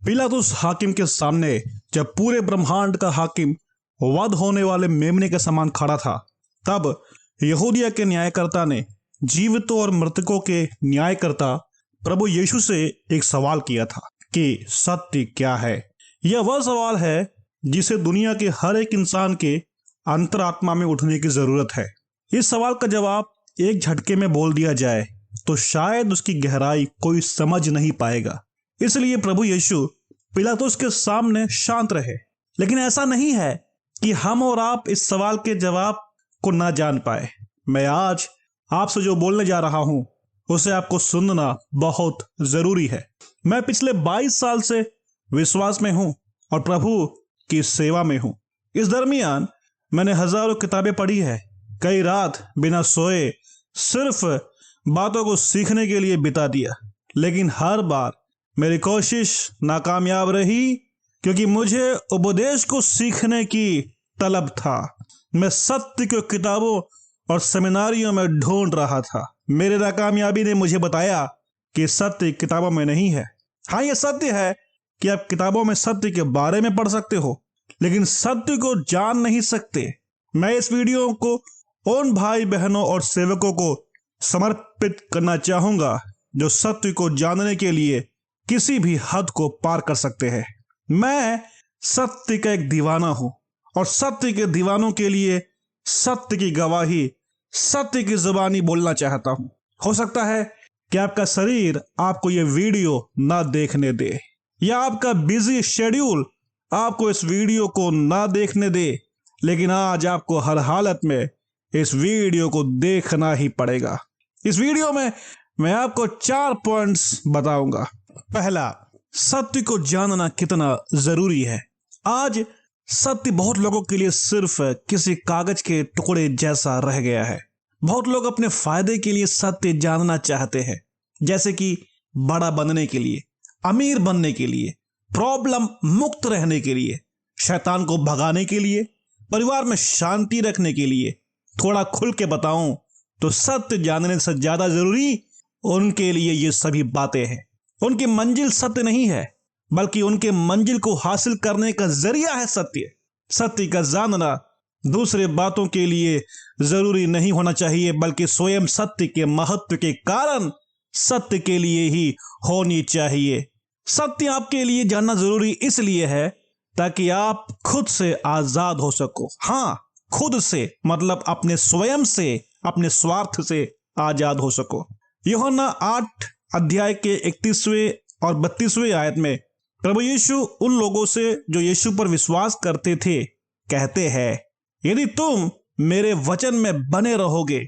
पिलातुस हाकिम के सामने जब पूरे ब्रह्मांड का हाकिम वध होने वाले मेमने के समान खड़ा था, तब यहूदिया के न्यायकर्ता ने जीवितों और मृतकों के न्यायकर्ता प्रभु यीशु से एक सवाल किया था कि सत्य क्या है। यह वह सवाल है जिसे दुनिया के हर एक इंसान के अंतरात्मा में उठने की जरूरत है। इस सवाल का जवाब एक झटके में बोल दिया जाए तो शायद उसकी गहराई कोई समझ नहीं पाएगा। इसलिए प्रभु यीशु पिलातुस के सामने शांत रहे। लेकिन ऐसा नहीं है कि हम और आप इस सवाल के जवाब को ना जान पाए। मैं आज आपसे जो बोलने जा रहा हूं उसे आपको सुनना बहुत जरूरी है। मैं पिछले 22 साल से विश्वास में हूं और प्रभु की सेवा में हूं। इस दरमियान मैंने हजारों किताबें पढ़ी है, कई रात बिना सोए सिर्फ बातों को सीखने के लिए बिता दिया। लेकिन हर बार मेरी कोशिश नाकामयाब रही क्योंकि मुझे उपदेश को सीखने की तलब था। मैं सत्य को किताबों और सेमिनारियों में ढूंढ रहा था। मेरी नाकामयाबी ने मुझे बताया कि सत्य किताबों में नहीं है। हाँ, यह सत्य है कि आप किताबों में सत्य के बारे में पढ़ सकते हो, लेकिन सत्य को जान नहीं सकते। मैं इस वीडियो को उन भाई बहनों और सेवकों को समर्पित करना चाहूंगा जो सत्य को जानने के लिए किसी भी हद को पार कर सकते हैं। मैं सत्य का एक दीवाना हूं और सत्य के दीवानों के लिए सत्य की गवाही, सत्य की जुबानी बोलना चाहता हूं। हो सकता है कि आपका शरीर आपको यह वीडियो ना देखने दे या आपका बिजी शेड्यूल आपको इस वीडियो को ना देखने दे, लेकिन आज आपको हर हालत में इस वीडियो को देखना ही पड़ेगा। इस वीडियो में मैं आपको 4 पॉइंट्स बताऊंगा। पहला, सत्य को जानना कितना जरूरी है। आज सत्य बहुत लोगों के लिए सिर्फ किसी कागज के टुकड़े जैसा रह गया है। बहुत लोग अपने फायदे के लिए सत्य जानना चाहते हैं, जैसे कि बड़ा बनने के लिए, अमीर बनने के लिए, प्रॉब्लम मुक्त रहने के लिए, शैतान को भगाने के लिए, परिवार में शांति रखने के लिए। थोड़ा खुल के बताऊं तो सत्य जानने से ज्यादा जरूरी उनके लिए ये सभी बातें हैं। उनकी मंजिल सत्य नहीं है, बल्कि उनके मंजिल को हासिल करने का जरिया है सत्य। सत्य का जानना दूसरे बातों के लिए जरूरी नहीं होना चाहिए, बल्कि स्वयं सत्य के महत्व के कारण सत्य के लिए ही होनी चाहिए। सत्य आपके लिए जानना जरूरी इसलिए है ताकि आप खुद से आजाद हो सको। हाँ, खुद से मतलब अपने स्वयं से, अपने स्वार्थ से आजाद हो सको। यूहन्ना 8 अध्याय के 31वें और 32वें आयत में प्रभु यीशु उन लोगों से जो यीशु पर विश्वास करते थे कहते हैं, यदि तुम मेरे वचन में बने रहोगे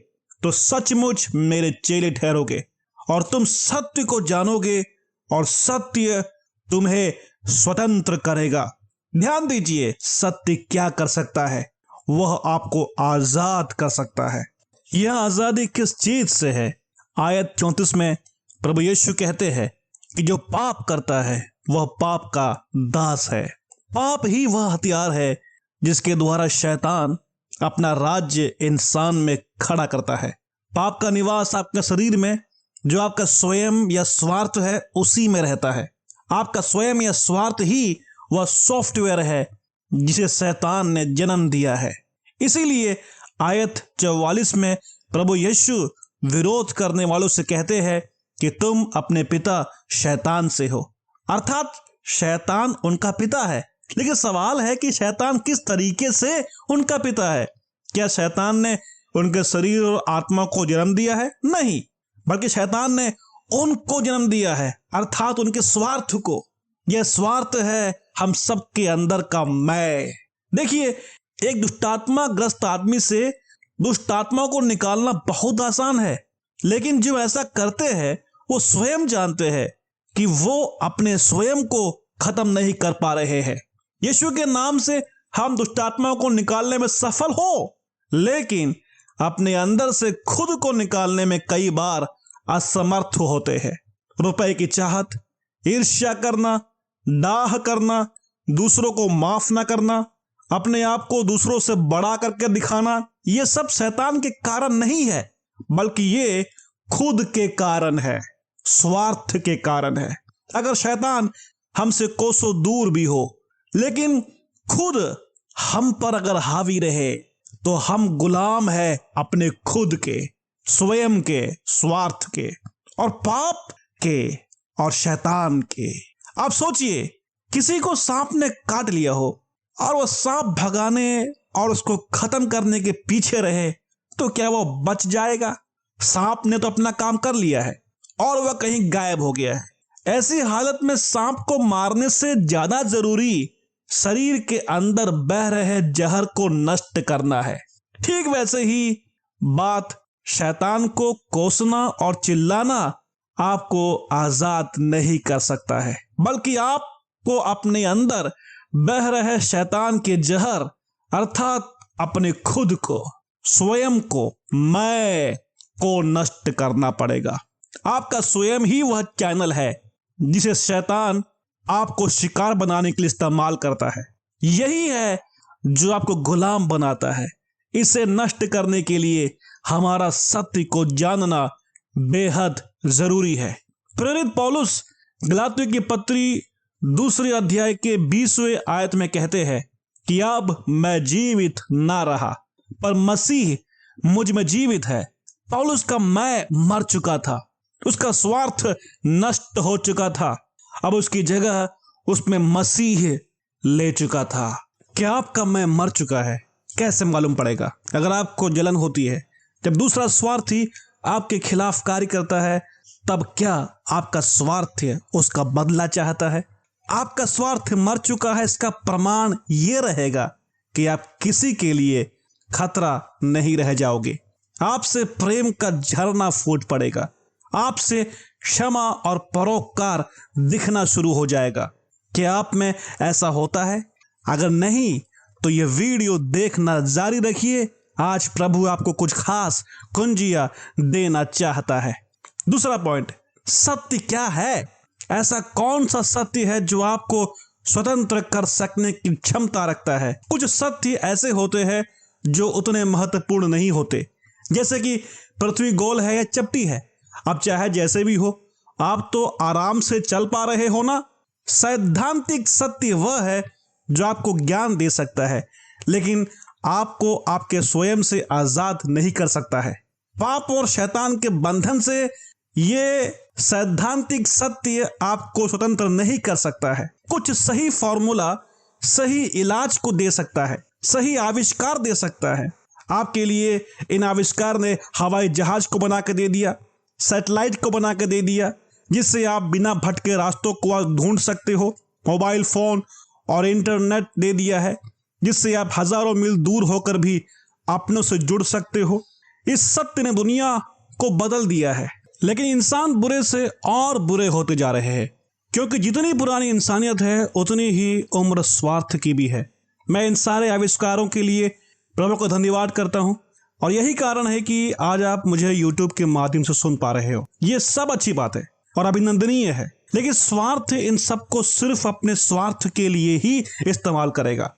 तो सचमुच मेरे चेले ठहरोगे और तुम सत्य को जानोगे और सत्य तुम्हें स्वतंत्र करेगा। ध्यान दीजिए, सत्य क्या कर सकता है? वह आपको आजाद कर सकता है। यह आजादी किस चीज से है? आयत 34 में प्रभु यीशु कहते हैं कि जो पाप करता है वह पाप का दास है। पाप ही वह हथियार है जिसके द्वारा शैतान अपना राज्य इंसान में खड़ा करता है। पाप का निवास आपके शरीर में, जो आपका स्वयं या स्वार्थ है, उसी में रहता है। आपका स्वयं या स्वार्थ ही वह सॉफ्टवेयर है जिसे शैतान ने जन्म दिया है। इसीलिए आयत 44 में प्रभु यीशु विरोध करने वालों से कहते हैं कि तुम अपने पिता शैतान से हो, अर्थात शैतान उनका पिता है। लेकिन सवाल है कि शैतान किस तरीके से उनका पिता है? क्या शैतान ने उनके शरीर और आत्मा को जन्म दिया है? नहीं, बल्कि शैतान ने उनको जन्म दिया है, अर्थात उनके स्वार्थ को। यह स्वार्थ है हम सबके अंदर का मैं। देखिए, एक दुष्टात्मा ग्रस्त आदमी से दुष्टात्मा को निकालना बहुत आसान है, लेकिन जो ऐसा करते हैं वो स्वयं जानते हैं कि वो अपने स्वयं को खत्म नहीं कर पा रहे हैं। यीशु के नाम से हम दुष्टात्माओं को निकालने में सफल हो, लेकिन अपने अंदर से खुद को निकालने में कई बार असमर्थ होते हैं। रुपए की चाहत, ईर्ष्या करना, डाह करना, दूसरों को माफ ना करना, अपने आप को दूसरों से बड़ा करके दिखाना, ये सब शैतान के कारण नहीं है, बल्कि ये खुद के कारण है, स्वार्थ के कारण है। अगर शैतान हमसे कोसों दूर भी हो, लेकिन खुद हम पर अगर हावी रहे तो हम गुलाम है अपने खुद के, स्वयं के स्वार्थ के और पाप के और शैतान के। आप सोचिए, किसी को सांप ने काट लिया हो और वो सांप भगाने और उसको खत्म करने के पीछे रहे, तो क्या वो बच जाएगा? सांप ने तो अपना काम कर लिया है और वह कहीं गायब हो गया है। ऐसी हालत में सांप को मारने से ज्यादा जरूरी शरीर के अंदर बह रहे जहर को नष्ट करना है। ठीक वैसे ही बात शैतान को कोसना और चिल्लाना आपको आजाद नहीं कर सकता है, बल्कि आपको अपने अंदर बह रहे शैतान के जहर अर्थात अपने खुद को, स्वयं को, मैं को नष्ट करना पड़ेगा। आपका स्वयं ही वह चैनल है जिसे शैतान आपको शिकार बनाने के लिए इस्तेमाल करता है। यही है जो आपको गुलाम बनाता है। इसे नष्ट करने के लिए हमारा सत्य को जानना बेहद जरूरी है। प्रेरित पौलुस गलातियों की पत्री 2 अध्याय के 20वें आयत में कहते हैं कि अब मैं जीवित ना रहा पर मसीह मुझ में जीवित है। पौलुस का मैं मर चुका था, उसका स्वार्थ नष्ट हो चुका था, अब उसकी जगह उसमें मसीह ले चुका था। क्या आपका मैं मर चुका है? कैसे मालूम पड़ेगा? अगर आपको जलन होती है जब दूसरा स्वार्थी आपके खिलाफ कार्य करता है, तब क्या आपका स्वार्थ उसका बदला चाहता है? आपका स्वार्थ मर चुका है, इसका प्रमाण यह रहेगा कि आप किसी के लिए खतरा नहीं रह जाओगे। आपसे प्रेम का झरना फूट पड़ेगा, आपसे क्षमा और परोपकार दिखना शुरू हो जाएगा। क्या आप में ऐसा होता है? अगर नहीं तो यह वीडियो देखना जारी रखिए। आज प्रभु आपको कुछ खास कुंजियां देना चाहता है। दूसरा पॉइंट, सत्य क्या है? ऐसा कौन सा सत्य है जो आपको स्वतंत्र कर सकने की क्षमता रखता है? कुछ सत्य ऐसे होते हैं जो उतने महत्वपूर्ण नहीं होते, जैसे कि पृथ्वी गोल है या चपटी है। अब चाहे जैसे भी हो, आप तो आराम से चल पा रहे हो ना। सैद्धांतिक सत्य वह है जो आपको ज्ञान दे सकता है, लेकिन आपको आपके स्वयं से आजाद नहीं कर सकता है। पाप और शैतान के बंधन से ये सैद्धांतिक सत्य आपको स्वतंत्र नहीं कर सकता है। कुछ सही फॉर्मूला सही इलाज को दे सकता है, सही आविष्कार दे सकता है। आपके लिए इन आविष्कार ने हवाई जहाज को बना के दे दिया, सैटेलाइट को बना के दे दिया, जिससे आप बिना भटके रास्तों को ढूंढ सकते हो। मोबाइल फोन और इंटरनेट दे दिया है, जिससे आप हजारों मील दूर होकर भी अपनों से जुड़ सकते हो। इस सत्य ने दुनिया को बदल दिया है, लेकिन इंसान बुरे से और बुरे होते जा रहे हैं, क्योंकि जितनी पुरानी इंसानियत है उतनी ही उम्र स्वार्थ की भी है। मैं इन सारे आविष्कारों के लिए प्रभु को धन्यवाद करता हूं, और यही कारण है कि आज आप मुझे YouTube के माध्यम से सुन पा रहे हो। ये सब अच्छी बात है और अभिनंदनीय है, लेकिन स्वार्थ इन सबको सिर्फ अपने स्वार्थ के लिए ही इस्तेमाल करेगा।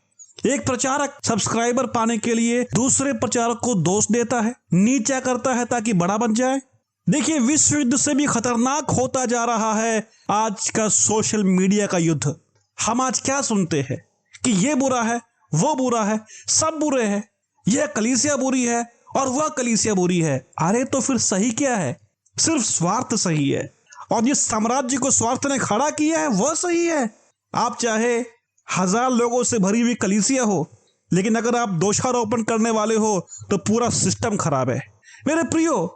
एक प्रचारक सब्सक्राइबर पाने के लिए दूसरे प्रचारक को दोष देता है, नीचा करता है ताकि बड़ा बन जाए। देखिए, विश्व युद्ध से भी खतरनाक होता जा रहा है आज का सोशल मीडिया का युद्ध। हम आज क्या सुनते हैं कि ये बुरा है, वो बुरा है, सब बुरे हैं, यह कलीसिया बुरी है और वह कलीसिया बुरी है। अरे तो फिर सही क्या है? सिर्फ स्वार्थ सही है, और जिस साम्राज्य को स्वार्थ ने खड़ा किया है वह सही है। आप चाहे 1000 लोगों से भरी हुई कलीसिया हो, लेकिन अगर आप दोषारोपण करने वाले हो तो पूरा सिस्टम खराब है। मेरे प्रियो,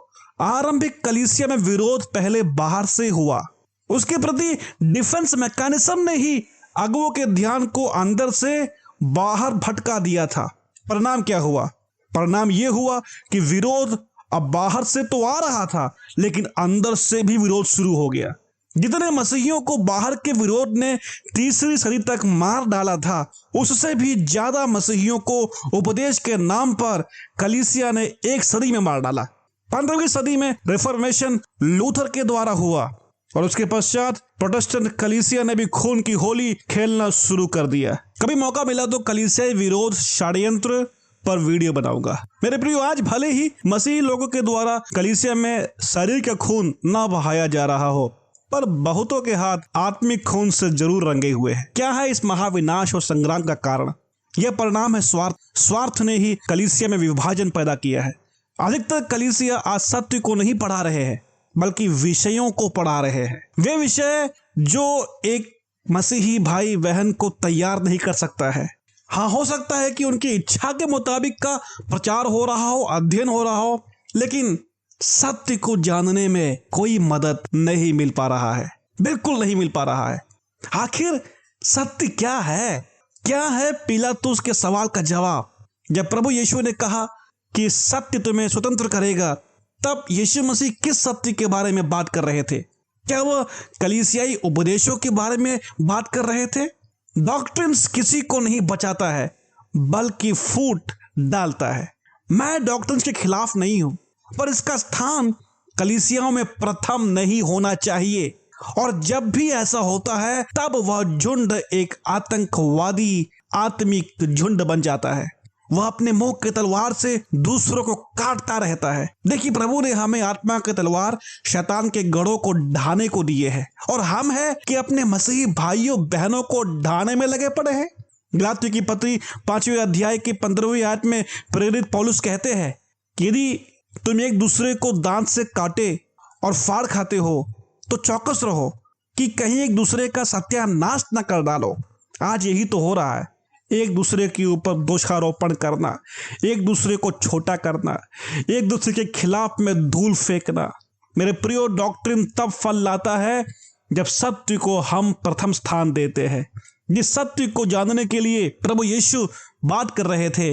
आरंभिक कलीसिया में विरोध पहले बाहर से हुआ, उसके प्रति डिफेंस मैकेनिज्म ने ही अगुओं के ध्यान को अंदर से बाहर भटका दिया था। परिणाम क्या हुआ? परिणाम यह हुआ कि विरोध अब बाहर से तो आ रहा था, लेकिन अंदर से भी विरोध शुरू हो गया। जितने मसीहियों को बाहर के विरोध ने 3री सदी तक मार डाला था, उससे भी ज्यादा मसीहियों को उपदेश के नाम पर कलीसिया ने 1 सदी में मार डाला। 15वीं सदी में रिफॉर्मेशन लूथर के द्वारा हुआ, और उसके पश्चात प्रोटेस्टेंट कलीसिया ने भी खून की होली खेलना शुरू कर दिया। कभी मौका मिला तो कलीसियाई विरोध षड्यंत्र पर वीडियो बनाऊंगा। मेरे प्रियो, आज भले ही मसीही लोगों के द्वारा कलीसिया में शरीर का खून न बहाया जा रहा हो, पर बहुतों के हाथ आत्मिक खून से जरूर रंगे हुए हैं। क्या है इस महाविनाश और संग्राम का कारण? यह परिणाम है स्वार्थ। स्वार्थ ने ही कलीसिया में विभाजन पैदा किया है। अधिकतर कलीसिया आज सत्य को नहीं पढ़ा रहे हैं, बल्कि विषयों को पढ़ा रहे हैं। वे विषय जो एक मसीही भाई बहन को तैयार नहीं कर सकता है। हाँ, हो सकता है कि उनकी इच्छा के मुताबिक का प्रचार हो रहा हो, अध्ययन हो रहा हो, लेकिन सत्य को जानने में कोई मदद नहीं मिल पा रहा है, बिल्कुल नहीं मिल पा रहा है। आखिर सत्य क्या है? क्या है पिलातुस के सवाल का जवाब? जब प्रभु यीशु ने कहा कि सत्य तुम्हें स्वतंत्र करेगा, तब यीशु मसीह किस सत्य के बारे में बात कर रहे थे? क्या वह कलीसियाई उपदेशों के बारे में बात कर रहे थे? डॉक्ट्रिन्स किसी को नहीं बचाता है, बल्कि फूट डालता है। मैं डॉक्ट्रिन्स के खिलाफ नहीं हूं, पर इसका स्थान कलीसियाओं में प्रथम नहीं होना चाहिए। और जब भी ऐसा होता है, तब वह झुंड एक आतंकवादी आत्मिक झुंड बन जाता है। वह अपने मुंह की तलवार से दूसरों को काटता रहता है। देखिए, प्रभु ने हमें आत्मा की तलवार शैतान के गढ़ों को ढाने को दिए है, और हम है कि अपने मसीही भाइयों बहनों को ढाने में लगे पड़े हैं। गलातियों की पत्री 5वें अध्याय की 15वीं आयत में प्रेरित पौलुस कहते हैं कि यदि तुम एक दूसरे को दांत से काटे और फाड़ खाते हो, तो चौकस रहो कि कहीं एक दूसरे का सत्यानाश न कर डालो। आज यही तो हो रहा है। एक दूसरे के ऊपर दोषारोपण करना, एक दूसरे को छोटा करना, एक दूसरे के खिलाफ में धूल फेंकना। मेरे प्रियो, डॉक्ट्रिन तब फल लाता है जब सत्य को हम प्रथम स्थान देते हैं। जिस सत्य को जानने के लिए प्रभु यीशु बात कर रहे थे,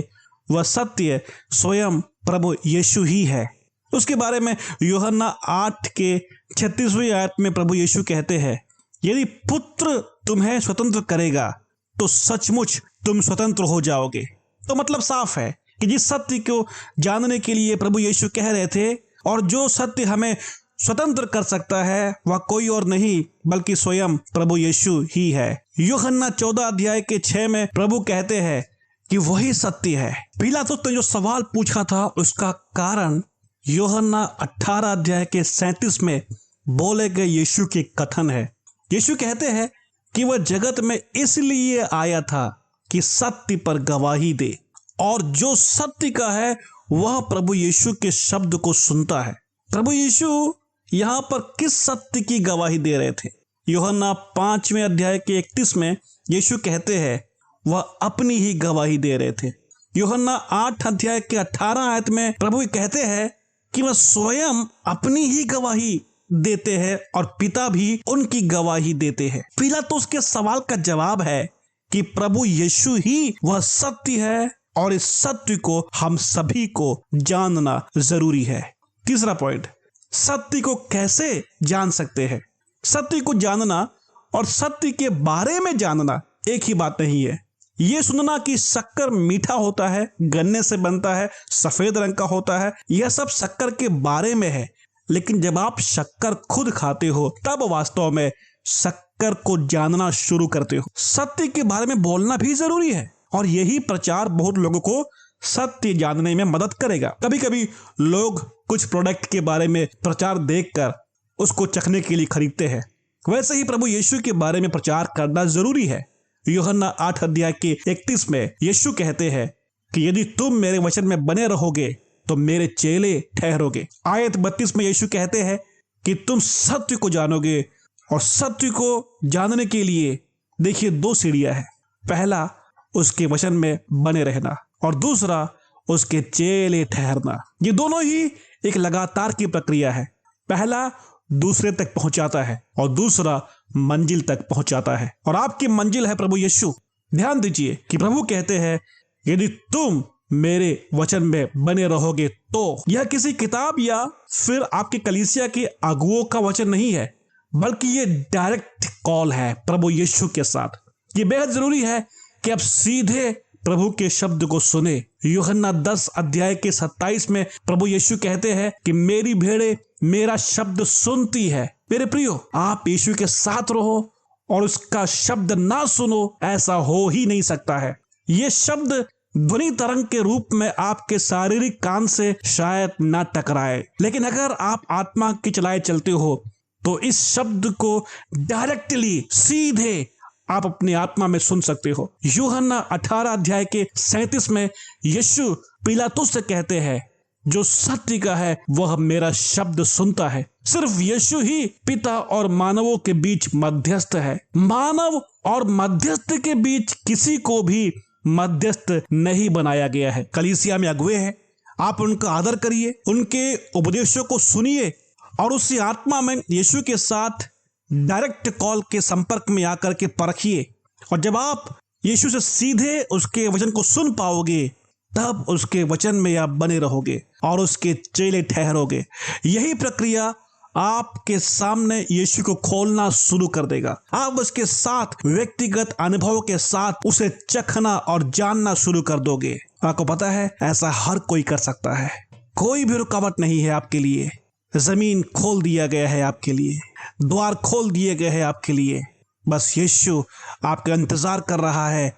वह सत्य स्वयं प्रभु यीशु ही है। उसके बारे में यूहन्ना 8 के 36वीं आयत में प्रभु यीशु कहते हैं, यदि पुत्र तुम्हें स्वतंत्र करेगा तो सचमुच तुम स्वतंत्र हो जाओगे। तो मतलब साफ है कि जिस सत्य को जानने के लिए प्रभु यीशु कह रहे थे, और जो सत्य हमें स्वतंत्र कर सकता है, वह कोई और नहीं बल्कि स्वयं प्रभु यीशु ही है। यूहन्ना 14 अध्याय के 6 में प्रभु कहते हैं कि वही सत्य है। पिलातुस ने जो सवाल पूछा था, उसका कारण यूहन्ना 18 अध्याय के 37 में बोले गए यीशु के कथन है। यीशु कहते हैं कि वह जगत में इसलिए आया था कि सत्य पर गवाही दे, और जो सत्य का है वह प्रभु यीशु के शब्द को सुनता है। प्रभु यीशु यहाँ पर किस सत्य की गवाही दे रहे थे? यूहन्ना 5वें अध्याय के 31 में यीशु कहते हैं वह अपनी ही गवाही दे रहे थे। यूहन्ना 8 अध्याय के 18 आयत में प्रभु कहते हैं कि वह स्वयं अपनी ही गवाही देते हैं और पिता भी उनकी गवाही देते हैं। पिलातुस के सवाल का जवाब है कि प्रभु यीशु ही वह सत्य है, और इस सत्य को हम सभी को जानना जरूरी है। तीसरा पॉइंट, सत्य को कैसे जान सकते हैं? सत्य को जानना और सत्य के बारे में जानना एक ही बात नहीं है। ये सुनना कि शक्कर मीठा होता है, गन्ने से बनता है, सफेद रंग का होता है, यह सब शक्कर के बारे में है। लेकिन जब आप शक्कर खुद खाते हो, तब वास्तव में शक्कर को जानना शुरू करते हो। सत्य के बारे में बोलना भी जरूरी है, और यही प्रचार बहुत लोगों को सत्य जानने में मदद करेगा। कभी कभी लोग कुछ प्रोडक्ट के बारे में प्रचार देखकर उसको चखने के लिए खरीदते हैं। वैसे ही प्रभु यीशु के बारे में प्रचार करना जरूरी है। यूहन्ना 8 अध्याय के 31 में यीशु कहते हैं कि यदि तुम मेरे वचन में बने रहोगे तो मेरे चेले ठहरोगे। आयत 32 में यीशु कहते हैं कि तुम सत्य को जानोगे, और सत्य को जानने के लिए देखिए 2 सीढ़ियां हैं। पहला, उसके वचन में बने रहना, और दूसरा, उसके चेले ठहरना। ये दोनों ही एक लगातार की प्रक्रिया है। पहला दूसरे तक पहुंचाता है, और दूसरा मंजिल तक पहुंचाता है, और आपकी मंजिल है प्रभु यीशु। ध्यान दीजिए कि प्रभु कहते हैं यदि तुम मेरे वचन में बने रहोगे तो। यह किसी किताब या फिर आपके कलीसिया के अगुओं का वचन नहीं है, बल्कि ये डायरेक्ट कॉल है प्रभु यीशु के साथ। ये बेहद जरूरी है कि आप सीधे प्रभु के शब्द को सुने। यूहन्ना 10 अध्याय के 27 में प्रभु यीशु कहते हैं कि मेरी भेड़ें मेरा शब्द सुनती है। मेरे प्रियो, आप यीशु के साथ रहो और उसका शब्द ना सुनो, ऐसा हो ही नहीं सकता है। ये शब्द ध्वनि तरंग के रूप में आपके शारीरिक कान से शायद ना टकराए, लेकिन अगर आप आत्मा के चलाए चलते हो तो इस शब्द को डायरेक्टली सीधे आप अपनी आत्मा में सुन सकते हो। यूहन्ना 18 अध्याय के 37 में यीशु पिलातुस से कहते हैं, जो सत्य का है वह मेरा शब्द सुनता है। सिर्फ यीशु ही पिता और मानवों के बीच मध्यस्थ है। मानव और मध्यस्थ के बीच किसी को भी मध्यस्थ नहीं बनाया गया है। कलीसिया में अगुवे हैं, आप उनका आदर करिए, उनके उपदेशों को सुनिए और उसी आत्मा में यीशु के साथ डायरेक्ट कॉल के संपर्क में आकर के परखिए। और जब आप यीशु से सीधे उसके वचन को सुन पाओगे, तब उसके वचन में आप बने रहोगे और उसके चेले ठहरोगे। यही प्रक्रिया आपके सामने यीशु को खोलना शुरू कर देगा। आप उसके साथ व्यक्तिगत अनुभव के साथ उसे चखना और जानना शुरू कर दोगे। आपको पता है, ऐसा हर कोई कर सकता है। कोई भी रुकावट नहीं है आपके लिए। जमीन खोल दिया गया है आपके लिए, द्वार खोल दिए गए हैं आपके लिए। बस यीशु आपका इंतजार कर रहा है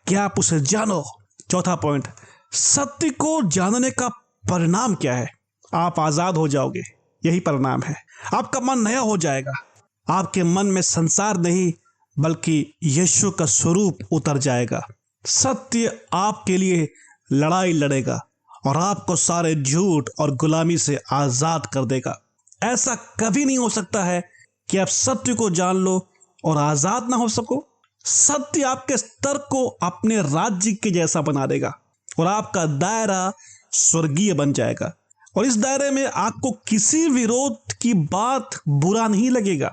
कि आप उसे जानो। चौथा पॉइंट, सत्य को जानने का परिणाम क्या है? आप आजाद हो जाओगे, यही परिणाम है। आपका मन नया हो जाएगा। आपके मन में संसार नहीं बल्कि यीशु का स्वरूप उतर जाएगा। सत्य आपके लिए लड़ाई लड़ेगा और आपको सारे झूठ और गुलामी से आजाद कर देगा। ऐसा कभी नहीं हो सकता है कि आप सत्य को जान लो और आजाद ना हो सको। सत्य आपके स्तर को अपने राज्य के जैसा बना देगा और आपका दायरा स्वर्गीय बन जाएगा। और इस दायरे में आपको किसी विरोध की बात बुरा नहीं लगेगा।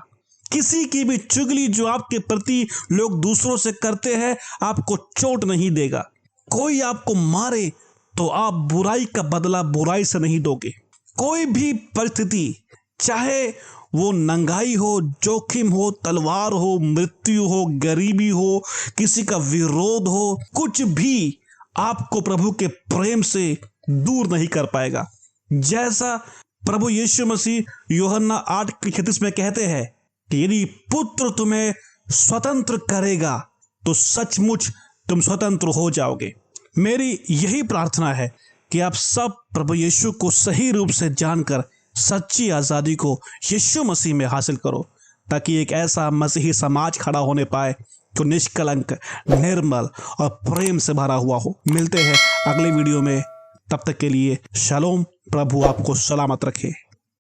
किसी की भी चुगली जो आपके प्रति लोग दूसरों से करते हैं आपको चोट नहीं देगा। कोई आपको मारे तो आप बुराई का बदला बुराई से नहीं दोगे। कोई भी परिस्थिति, चाहे वो नंगाई हो, जोखिम हो, तलवार हो, मृत्यु हो, गरीबी हो, किसी का विरोध हो, कुछ भी आपको प्रभु के प्रेम से दूर नहीं कर पाएगा। जैसा प्रभु यीशु मसीह यूहन्ना 8:36 में कहते हैं कि यदि पुत्र तुम्हें स्वतंत्र करेगा तो सचमुच तुम स्वतंत्र हो जाओगे। मेरी यही प्रार्थना है कि आप सब प्रभु यीशु को सही रूप से जानकर सच्ची आज़ादी को यीशु मसीह में हासिल करो, ताकि एक ऐसा मसीही समाज खड़ा होने पाए जो निष्कलंक, निर्मल और प्रेम से भरा हुआ हो। मिलते हैं अगले वीडियो में, तब तक के लिए शालोम। प्रभु आपको सलामत रखे।